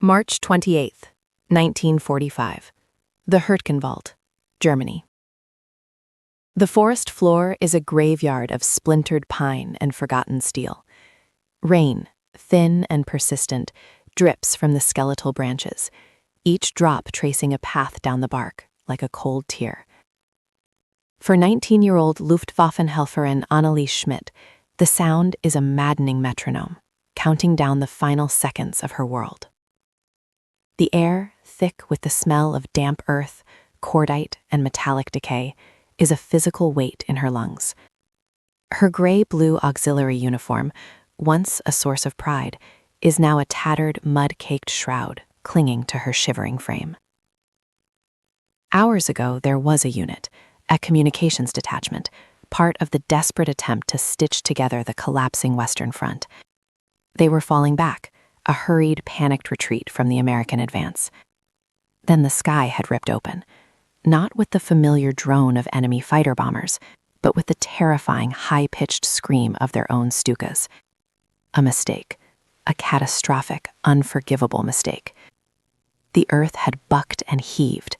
March 28th, 1945. The Hurtgenwald, Germany. The forest floor is a graveyard of splintered pine and forgotten steel. Rain, thin and persistent, drips from the skeletal branches, each drop tracing a path down the bark, like a cold tear. For 19-year-old Luftwaffenhelferin Anneliese Schmidt, the sound is a maddening metronome, counting down the final seconds of her world. The air, thick with the smell of damp earth, cordite, and metallic decay, is a physical weight in her lungs. Her gray-blue auxiliary uniform, once a source of pride, is now a tattered, mud-caked shroud clinging to her shivering frame. Hours ago, there was a unit, a communications detachment, part of the desperate attempt to stitch together the collapsing Western Front. They were falling back, a hurried, panicked retreat from the American advance. Then the sky had ripped open, not with the familiar drone of enemy fighter bombers, but with the terrifying, high-pitched scream of their own Stukas. A mistake, a catastrophic, unforgivable mistake. The earth had bucked and heaved.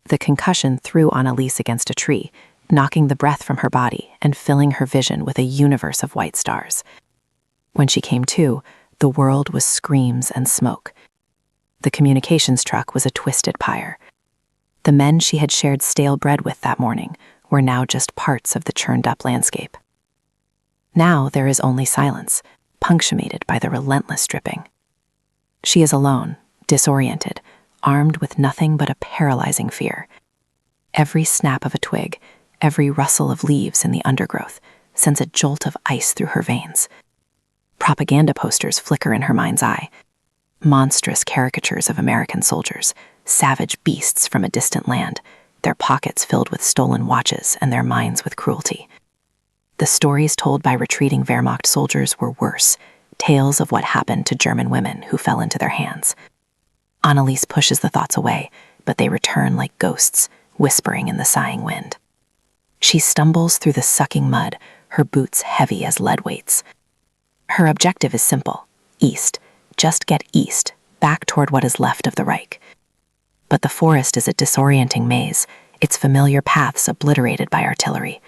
The concussion threw Anneliese against a tree, knocking the breath from her body and filling her vision with a universe of white stars. When she came to, the world was screams and smoke. The communications truck was a twisted pyre. The men she had shared stale bread with that morning were now just parts of the churned-up landscape. Now there is only silence, punctuated by the relentless dripping. She is alone, disoriented, armed with nothing but a paralyzing fear. Every snap of a twig, every rustle of leaves in the undergrowth sends a jolt of ice through her veins. Propaganda posters flicker in her mind's eye. Monstrous caricatures of American soldiers, savage beasts from a distant land, their pockets filled with stolen watches and their minds with cruelty. The stories told by retreating Wehrmacht soldiers were worse, tales of what happened to German women who fell into their hands. Anneliese pushes the thoughts away, but they return like ghosts, whispering in the sighing wind. She stumbles through the sucking mud, her boots heavy as lead weights. Her objective is simple: east, just get east, back toward what is left of the Reich. But the forest is a disorienting maze, its familiar paths obliterated by artillery.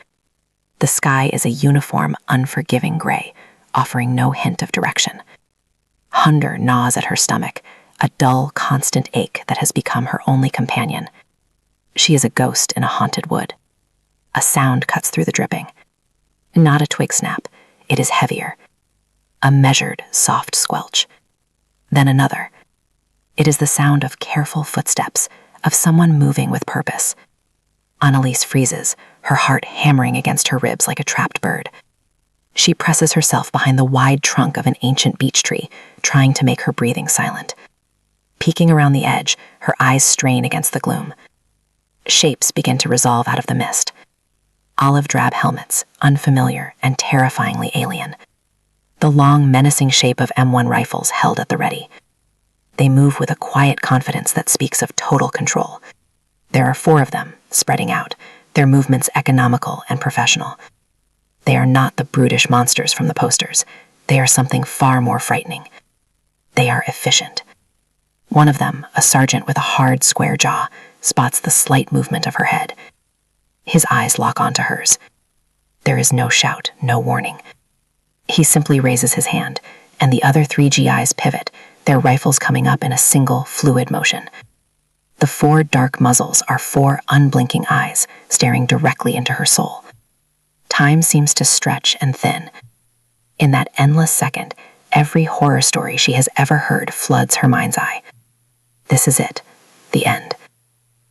The sky is a uniform, unforgiving gray, offering no hint of direction. Hunger gnaws at her stomach, a dull, constant ache that has become her only companion. She is a ghost in a haunted wood. A sound cuts through the dripping. Not a twig snap, it is heavier. A measured, soft squelch. Then another. It is the sound of careful footsteps, of someone moving with purpose. Anneliese freezes, her heart hammering against her ribs like a trapped bird. She presses herself behind the wide trunk of an ancient beech tree, trying to make her breathing silent. Peeking around the edge, her eyes strain against the gloom. Shapes begin to resolve out of the mist. Olive drab helmets, unfamiliar and terrifyingly alien. The long, menacing shape of M1 rifles held at the ready. They move with a quiet confidence that speaks of total control. There are 4 of them, spreading out, their movements economical and professional. They are not the brutish monsters from the posters. They are something far more frightening. They are efficient. One of them, a sergeant with a hard, square jaw, spots the slight movement of her head. His eyes lock onto hers. There is no shout, no warning. He simply raises his hand, and the other 3 GIs pivot, their rifles coming up in a single, fluid motion. The 4 dark muzzles are 4 unblinking eyes, staring directly into her soul. Time seems to stretch and thin. In that endless second, every horror story she has ever heard floods her mind's eye. This is it, the end.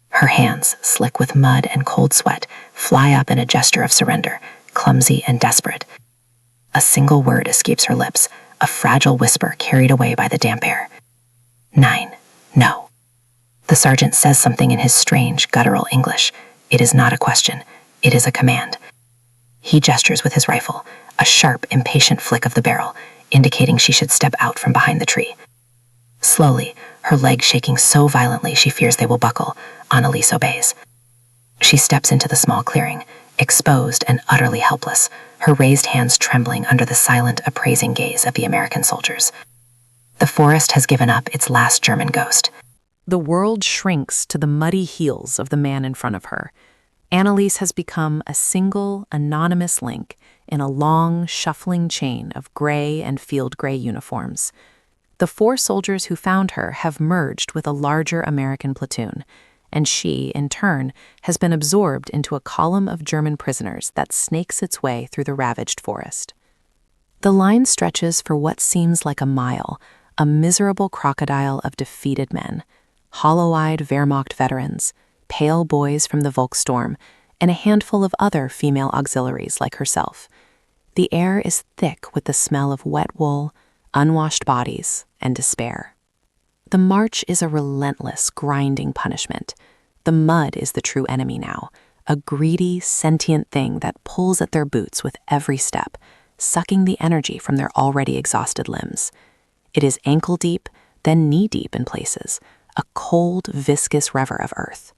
Her hands, slick with mud and cold sweat, fly up in a gesture of surrender, clumsy and desperate. A single word escapes her lips, a fragile whisper carried away by the damp air. 9. No. The sergeant says something in his strange, guttural English. It is not a question. It is a command. He gestures with his rifle, a sharp, impatient flick of the barrel, indicating she should step out from behind the tree. Slowly, her legs shaking so violently she fears they will buckle, Anneliese obeys. She steps into the small clearing, exposed and utterly helpless, her raised hands trembling under the silent, appraising gaze of the American soldiers. The forest has given up its last German ghost. The world shrinks to the muddy heels of the man in front of her. Annalise has become a single, anonymous link in a long, shuffling chain of gray and field gray uniforms. The 4 soldiers who found her have merged with a larger American platoon, and she, in turn, has been absorbed into a column of German prisoners that snakes its way through the ravaged forest. The line stretches for what seems like a mile, a miserable crocodile of defeated men, hollow-eyed Wehrmacht veterans, pale boys from the Volkssturm, and a handful of other female auxiliaries like herself. The air is thick with the smell of wet wool, unwashed bodies, and despair. The march is a relentless, grinding punishment. The mud is the true enemy now, a greedy, sentient thing that pulls at their boots with every step, sucking the energy from their already exhausted limbs. It is ankle-deep, then knee-deep in places, a cold, viscous river of earth.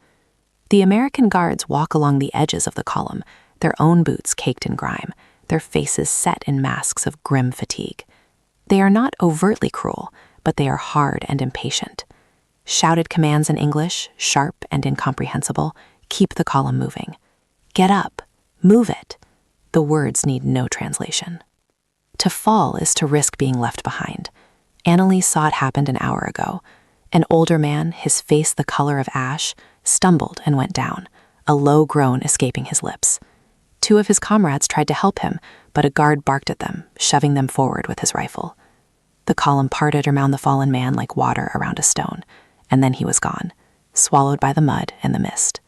The American guards walk along the edges of the column, their own boots caked in grime, their faces set in masks of grim fatigue. They are not overtly cruel, but they are hard and impatient. Shouted commands in English, sharp and incomprehensible, keep the column moving. Get up, move it. The words need no translation. To fall is to risk being left behind. Annalise saw it happen an hour ago. An older man, his face the color of ash, stumbled and went down, a low groan escaping his lips. 2 of his comrades tried to help him, but a guard barked at them, shoving them forward with his rifle. The column parted around the fallen man like water around a stone, and then he was gone, swallowed by the mud and the mist.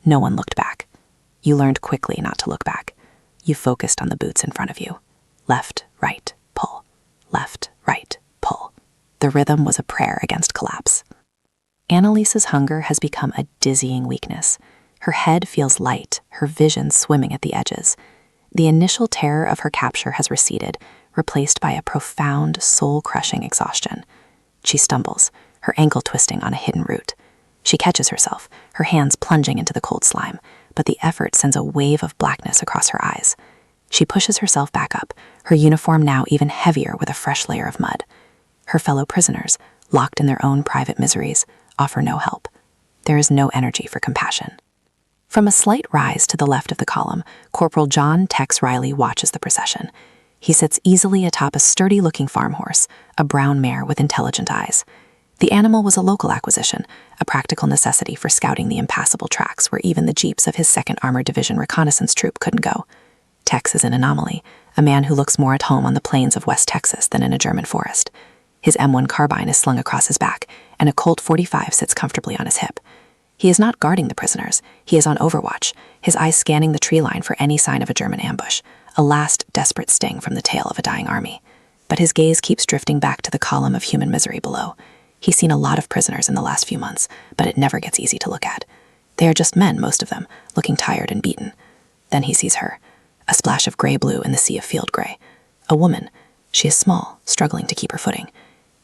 No one looked back. You learned quickly not to look back. You focused on the boots in front of you. Left, right, pull. Left, right, pull. The rhythm was a prayer against collapse. Annalise's hunger has become a dizzying weakness. Her head feels light, her vision swimming at the edges. The initial terror of her capture has receded, replaced by a profound, soul-crushing exhaustion. She stumbles, her ankle twisting on a hidden root. She catches herself, her hands plunging into the cold slime, but the effort sends a wave of blackness across her eyes. She pushes herself back up, her uniform now even heavier with a fresh layer of mud. Her fellow prisoners, locked in their own private miseries, offer no help. There is no energy for compassion. From a slight rise to the left of the column, Corporal John Tex Riley watches the procession. He sits easily atop a sturdy-looking farm horse, a brown mare with intelligent eyes. The animal was a local acquisition, a practical necessity for scouting the impassable tracks where even the jeeps of his 2nd Armored Division reconnaissance troop couldn't go. Tex is an anomaly, a man who looks more at home on the plains of West Texas than in a German forest. His M1 carbine is slung across his back, and a Colt 45 sits comfortably on his hip. He is not guarding the prisoners. He is on overwatch, his eyes scanning the tree line for any sign of a German ambush, a last desperate sting from the tail of a dying army. But his gaze keeps drifting back to the column of human misery below. He's seen a lot of prisoners in the last few months, but it never gets easy to look at. They are just men, most of them, looking tired and beaten. Then he sees her, a splash of gray-blue in the sea of field gray. A woman. She is small, struggling to keep her footing.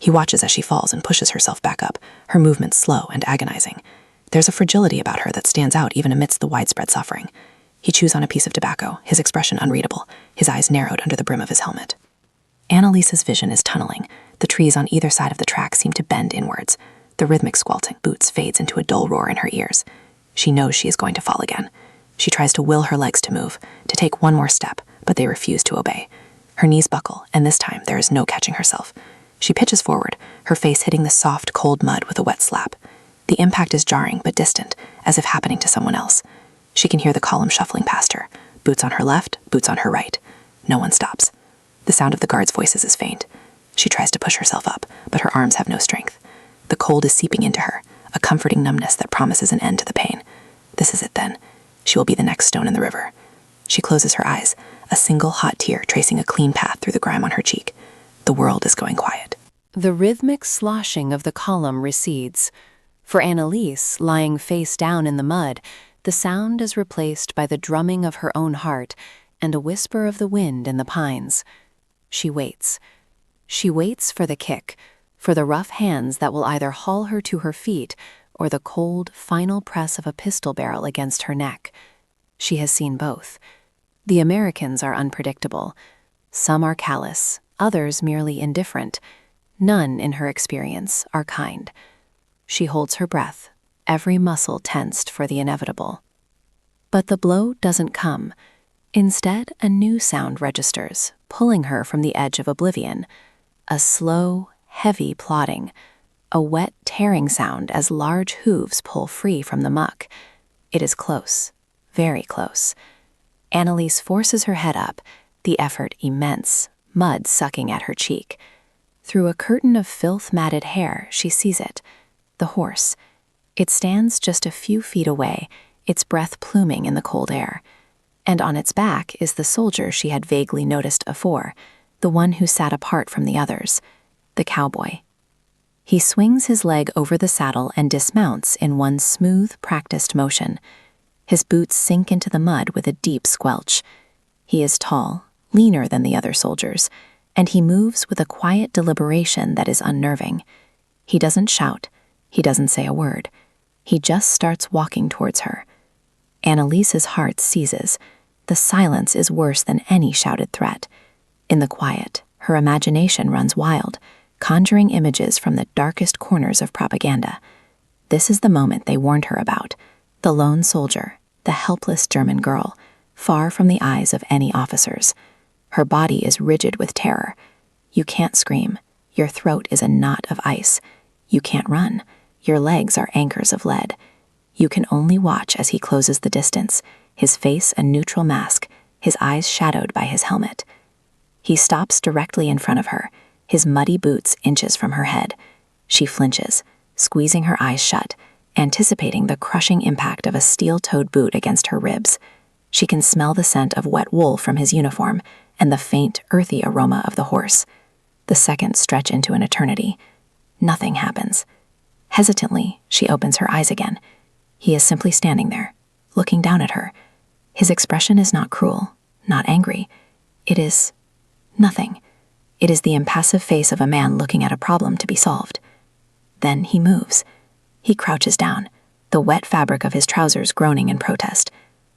He watches as she falls and pushes herself back up, her movements slow and agonizing. There's a fragility about her that stands out even amidst the widespread suffering. He chews on a piece of tobacco, his expression unreadable, his eyes narrowed under the brim of his helmet. Annalise's vision is tunneling. The trees on either side of the track seem to bend inwards. The rhythmic squelching boots fades into a dull roar in her ears. She knows she is going to fall again. She tries to will her legs to move, to take one more step, but they refuse to obey. Her knees buckle, and this time there is no catching herself. She pitches forward, her face hitting the soft, cold mud with a wet slap. The impact is jarring but distant, as if happening to someone else. She can hear the column shuffling past her, boots on her left, boots on her right. No one stops. The sound of the guards' voices is faint. She tries to push herself up, but her arms have no strength. The cold is seeping into her, a comforting numbness that promises an end to the pain. This is it then. She will be the next stone in the river. She closes her eyes, a single hot tear tracing a clean path through the grime on her cheek. The world is going quiet. The rhythmic sloshing of the column recedes. For Annalise, lying face down in the mud, the sound is replaced by the drumming of her own heart and a whisper of the wind in the pines. She waits. She waits for the kick, for the rough hands that will either haul her to her feet or the cold, final press of a pistol barrel against her neck. She has seen both. The Americans are unpredictable. Some are callous, others merely indifferent. None, in her experience, are kind. She holds her breath, every muscle tensed for the inevitable. But the blow doesn't come. Instead, a new sound registers, pulling her from the edge of oblivion. A slow, heavy plodding, a wet, tearing sound as large hooves pull free from the muck. It is close, very close. Annalise forces her head up, the effort immense, mud sucking at her cheek. Through a curtain of filth-matted hair, she sees it. The horse. It stands just a few feet away, its breath pluming in the cold air. And on its back is the soldier she had vaguely noticed afore, the one who sat apart from the others, the cowboy. He swings his leg over the saddle and dismounts in one smooth, practiced motion. His boots sink into the mud with a deep squelch. He is tall, leaner than the other soldiers, and he moves with a quiet deliberation that is unnerving. He doesn't shout. He doesn't say a word. He just starts walking towards her. Annalise's heart seizes. The silence is worse than any shouted threat. In the quiet, her imagination runs wild, conjuring images from the darkest corners of propaganda. This is the moment they warned her about. The lone soldier, the helpless German girl, far from the eyes of any officers. Her body is rigid with terror. You can't scream. Your throat is a knot of ice. You can't run. Your legs are anchors of lead. You can only watch as he closes the distance, his face a neutral mask, his eyes shadowed by his helmet. He stops directly in front of her, his muddy boots inches from her head. She flinches, squeezing her eyes shut, anticipating the crushing impact of a steel-toed boot against her ribs. She can smell the scent of wet wool from his uniform and the faint, earthy aroma of the horse. The seconds stretch into an eternity. Nothing happens. Hesitantly, she opens her eyes again. He is simply standing there, looking down at her. His expression is not cruel, not angry. It is nothing. It is the impassive face of a man looking at a problem to be solved. Then he moves. He crouches down, the wet fabric of his trousers groaning in protest.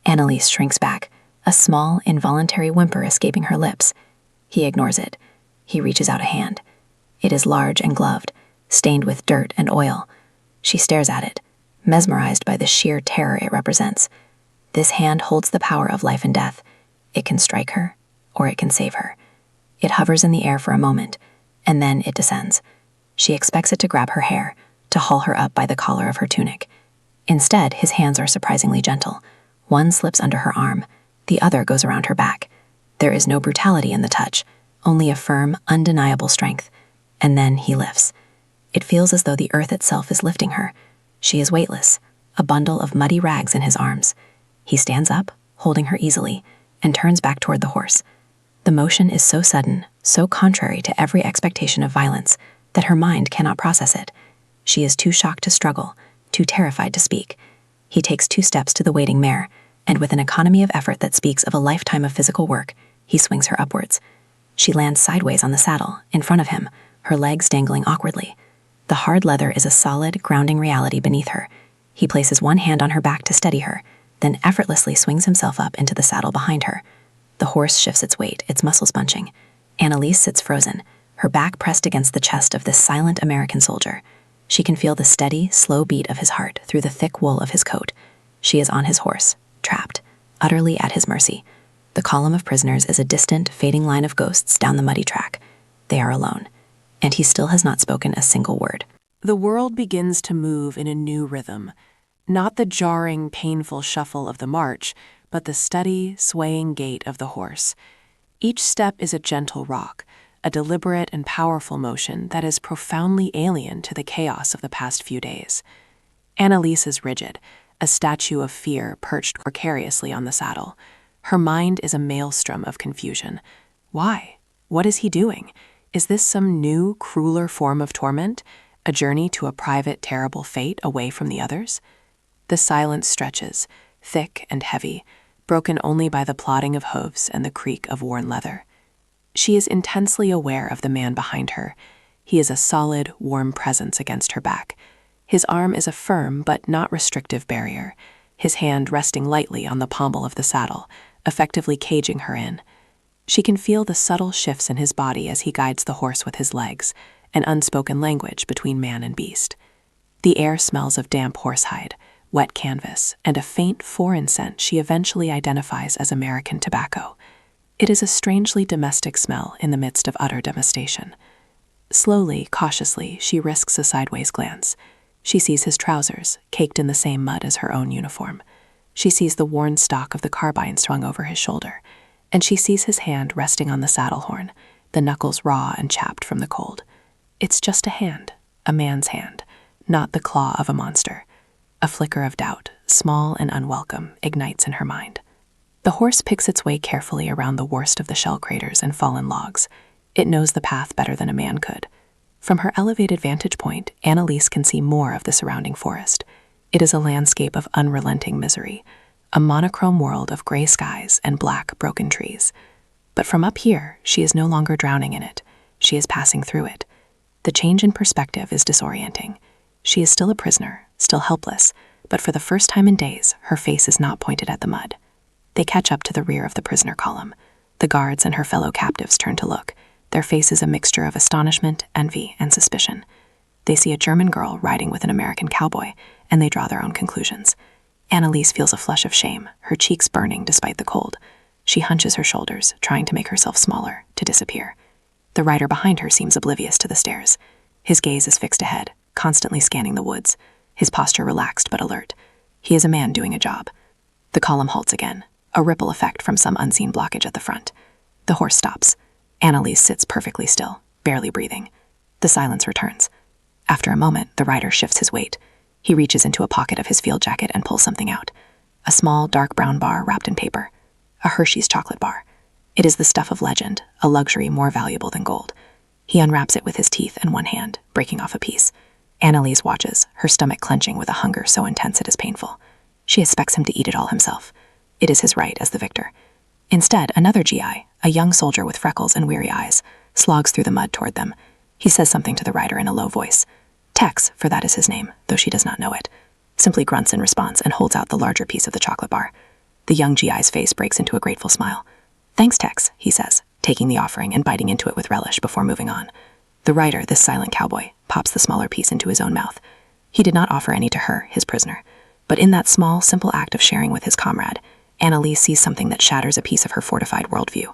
Annalise shrinks back, a small, involuntary whimper escaping her lips. He ignores it. He reaches out a hand. It is large and gloved, stained with dirt and oil. She stares at it, mesmerized by the sheer terror it represents. This hand holds the power of life and death. It can strike her, or it can save her. It hovers in the air for a moment, and then it descends. She expects it to grab her hair, to haul her up by the collar of her tunic. Instead, his hands are surprisingly gentle. One slips under her arm, the other goes around her back. There is no brutality in the touch, only a firm, undeniable strength. And then he lifts. It feels as though the earth itself is lifting her. She is weightless, a bundle of muddy rags in his arms. He stands up, holding her easily, and turns back toward the horse. The motion is so sudden, so contrary to every expectation of violence, that her mind cannot process it. She is too shocked to struggle, too terrified to speak. He takes 2 steps to the waiting mare, and with an economy of effort that speaks of a lifetime of physical work, he swings her upwards. She lands sideways on the saddle, in front of him, her legs dangling awkwardly. The hard leather is a solid, grounding reality beneath her. He places one hand on her back to steady her, then effortlessly swings himself up into the saddle behind her. The horse shifts its weight, its muscles bunching. Annalise sits frozen, her back pressed against the chest of this silent American soldier. She can feel the steady, slow beat of his heart through the thick wool of his coat. She is on his horse, trapped, utterly at his mercy. The column of prisoners is a distant, fading line of ghosts down the muddy track. They are alone, and he still has not spoken a single word. The world begins to move in a new rhythm. Not the jarring, painful shuffle of the march, but the steady, swaying gait of the horse. Each step is a gentle rock, a deliberate and powerful motion that is profoundly alien to the chaos of the past few days. Annalise is rigid, a statue of fear perched precariously on the saddle. Her mind is a maelstrom of confusion. Why? What is he doing? Is this some new, crueler form of torment? A journey to a private, terrible fate away from the others? The silence stretches, thick and heavy, broken only by the plodding of hooves and the creak of worn leather. She is intensely aware of the man behind her. He is a solid, warm presence against her back. His arm is a firm but not restrictive barrier, his hand resting lightly on the pommel of the saddle, effectively caging her in. She can feel the subtle shifts in his body as he guides the horse with his legs, an unspoken language between man and beast. The air smells of damp horsehide, wet canvas, and a faint foreign scent she eventually identifies as American tobacco. It is a strangely domestic smell in the midst of utter devastation. Slowly, cautiously, she risks a sideways glance. She sees his trousers, caked in the same mud as her own uniform. She sees the worn stock of the carbine swung over his shoulder, and she sees his hand resting on the saddle horn, the knuckles raw and chapped from the cold. It's just a hand, a man's hand, not the claw of a monster. A flicker of doubt, small and unwelcome, ignites in her mind. The horse picks its way carefully around the worst of the shell craters and fallen logs. It knows the path better than a man could. From her elevated vantage point, Annalise can see more of the surrounding forest. It is a landscape of unrelenting misery, a monochrome world of gray skies and black, broken trees. But from up here, she is no longer drowning in it. She is passing through it. The change in perspective is disorienting. She is still a prisoner, still helpless, but for the first time in days, her face is not pointed at the mud. They catch up to the rear of the prisoner column. The guards and her fellow captives turn to look, their faces a mixture of astonishment, envy, and suspicion. They see a German girl riding with an American cowboy, and they draw their own conclusions. Annalise feels a flush of shame, her cheeks burning despite the cold. She hunches her shoulders, trying to make herself smaller, to disappear. The rider behind her seems oblivious to the stairs. His gaze is fixed ahead, constantly scanning the woods, his posture relaxed but alert. He is a man doing a job. The column halts again, a ripple effect from some unseen blockage at the front. The horse stops. Annalise sits perfectly still, barely breathing. The silence returns. After a moment, the rider shifts his weight. He reaches into a pocket of his field jacket and pulls something out. A small, dark brown bar wrapped in paper. A Hershey's chocolate bar. It is the stuff of legend, a luxury more valuable than gold. He unwraps it with his teeth in one hand, breaking off a piece. Annalise watches, her stomach clenching with a hunger so intense it is painful. She expects him to eat it all himself. It is his right as the victor. Instead, another GI, a young soldier with freckles and weary eyes, slogs through the mud toward them. He says something to the rider in a low voice. Tex, for that is his name, though she does not know it, simply grunts in response and holds out the larger piece of the chocolate bar. The young GI's face breaks into a grateful smile. Thanks, Tex, he says, taking the offering and biting into it with relish before moving on. The rider, this silent cowboy, pops the smaller piece into his own mouth. He did not offer any to her, his prisoner. But in that small, simple act of sharing with his comrade, Annalise sees something that shatters a piece of her fortified worldview.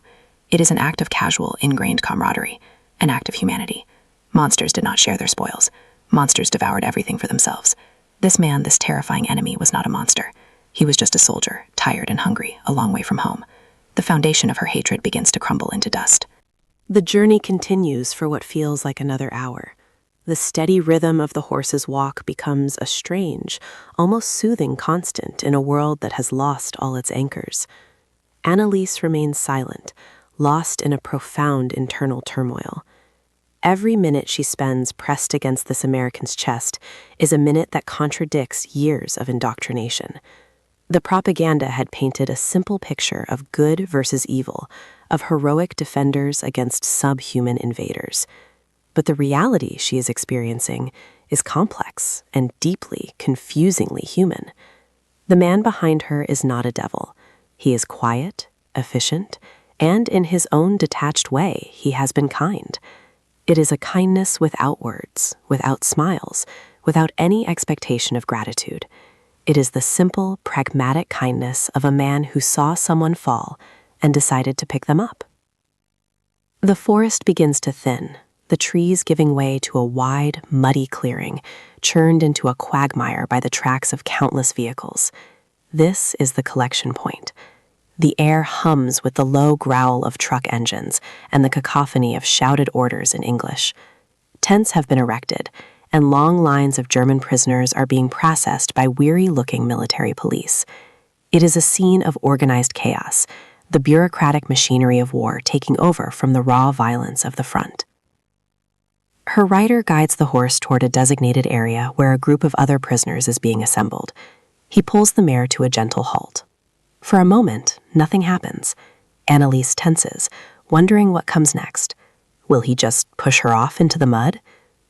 It is an act of casual, ingrained camaraderie, an act of humanity. Monsters did not share their spoils. Monsters devoured everything for themselves. This man, this terrifying enemy, was not a monster. He was just a soldier, tired and hungry, a long way from home. The foundation of her hatred begins to crumble into dust. The journey continues for what feels like another hour. The steady rhythm of the horse's walk becomes a strange, almost soothing constant in a world that has lost all its anchors. Annalise remains silent, lost in a profound internal turmoil. Every minute she spends pressed against this American's chest is a minute that contradicts years of indoctrination. The propaganda had painted a simple picture of good versus evil, of heroic defenders against subhuman invaders. But the reality she is experiencing is complex and deeply, confusingly human. The man behind her is not a devil. He is quiet, efficient, and in his own detached way, he has been kind. It is a kindness without words, without smiles, without any expectation of gratitude. It is the simple, pragmatic kindness of a man who saw someone fall and decided to pick them up. The forest begins to thin, the trees giving way to a wide, muddy clearing, churned into a quagmire by the tracks of countless vehicles. This is the collection point. The air hums with the low growl of truck engines and the cacophony of shouted orders in English. Tents have been erected, and long lines of German prisoners are being processed by weary-looking military police. It is a scene of organized chaos, the bureaucratic machinery of war taking over from the raw violence of the front. Her rider guides the horse toward a designated area where a group of other prisoners is being assembled. He pulls the mare to a gentle halt. For a moment, nothing happens. Annalise tenses, wondering what comes next. Will he just push her off into the mud?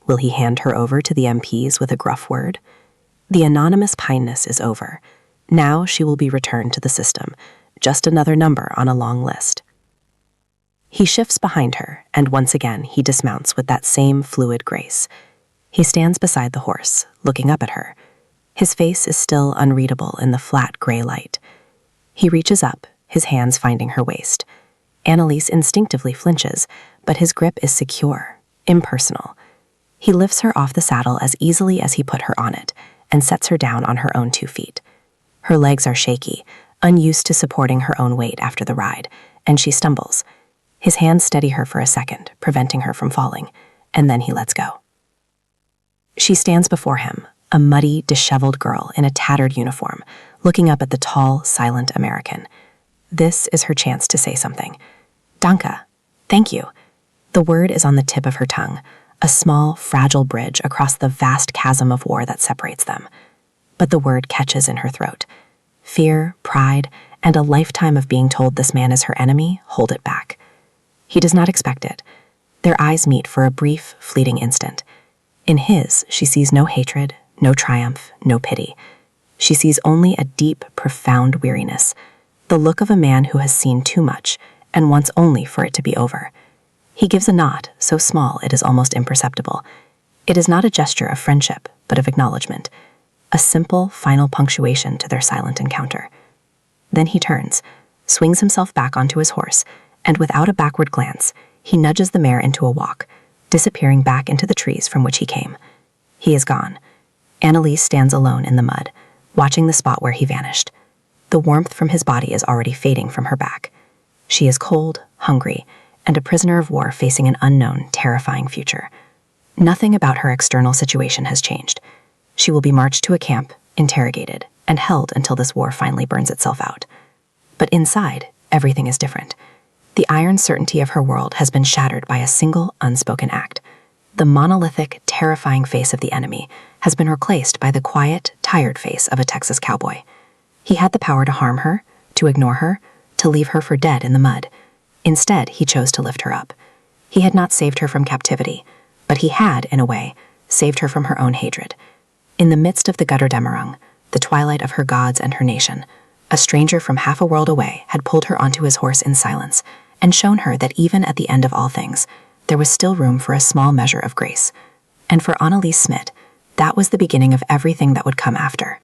Will he hand her over to the MPs with a gruff word? The anonymous kindness is over. Now she will be returned to the system, just another number on a long list. He shifts behind her, and once again he dismounts with that same fluid grace. He stands beside the horse, looking up at her. His face is still unreadable in the flat gray light. He reaches up, his hands finding her waist. Annalise instinctively flinches, but his grip is secure, impersonal. He lifts her off the saddle as easily as he put her on it, and sets her down on her own 2 feet. Her legs are shaky, unused to supporting her own weight after the ride, and she stumbles. His hands steady her for a second, preventing her from falling, and then he lets go. She stands before him, a muddy, disheveled girl in a tattered uniform, looking up at the tall, silent American. This is her chance to say something. Danke. Thank you. The word is on the tip of her tongue, a small, fragile bridge across the vast chasm of war that separates them. But the word catches in her throat. Fear, pride, and a lifetime of being told this man is her enemy hold it back. He does not expect it. Their eyes meet for a brief, fleeting instant. In his, she sees no hatred, no triumph, no pity. She sees only a deep, profound weariness, the look of a man who has seen too much and wants only for it to be over. He gives a nod, so small it is almost imperceptible. It is not a gesture of friendship, but of acknowledgement, a simple, final punctuation to their silent encounter. Then he turns, swings himself back onto his horse, and without a backward glance, he nudges the mare into a walk, disappearing back into the trees from which he came. He is gone. Annalise stands alone in the mud, watching the spot where he vanished. The warmth from his body is already fading from her back. She is cold, hungry, and a prisoner of war facing an unknown, terrifying future. Nothing about her external situation has changed. She will be marched to a camp, interrogated, and held until this war finally burns itself out. But inside, everything is different. The iron certainty of her world has been shattered by a single, unspoken act. The monolithic, terrifying face of the enemy has been replaced by the quiet, tired face of a Texas cowboy. He had the power to harm her, to ignore her, to leave her for dead in the mud. Instead, he chose to lift her up. He had not saved her from captivity, but he had, in a way, saved her from her own hatred. In the midst of the Götterdämmerung, the twilight of her gods and her nation, a stranger from half a world away had pulled her onto his horse in silence and shown her that even at the end of all things, there was still room for a small measure of grace. And for Annalise Smith, that was the beginning of everything that would come after.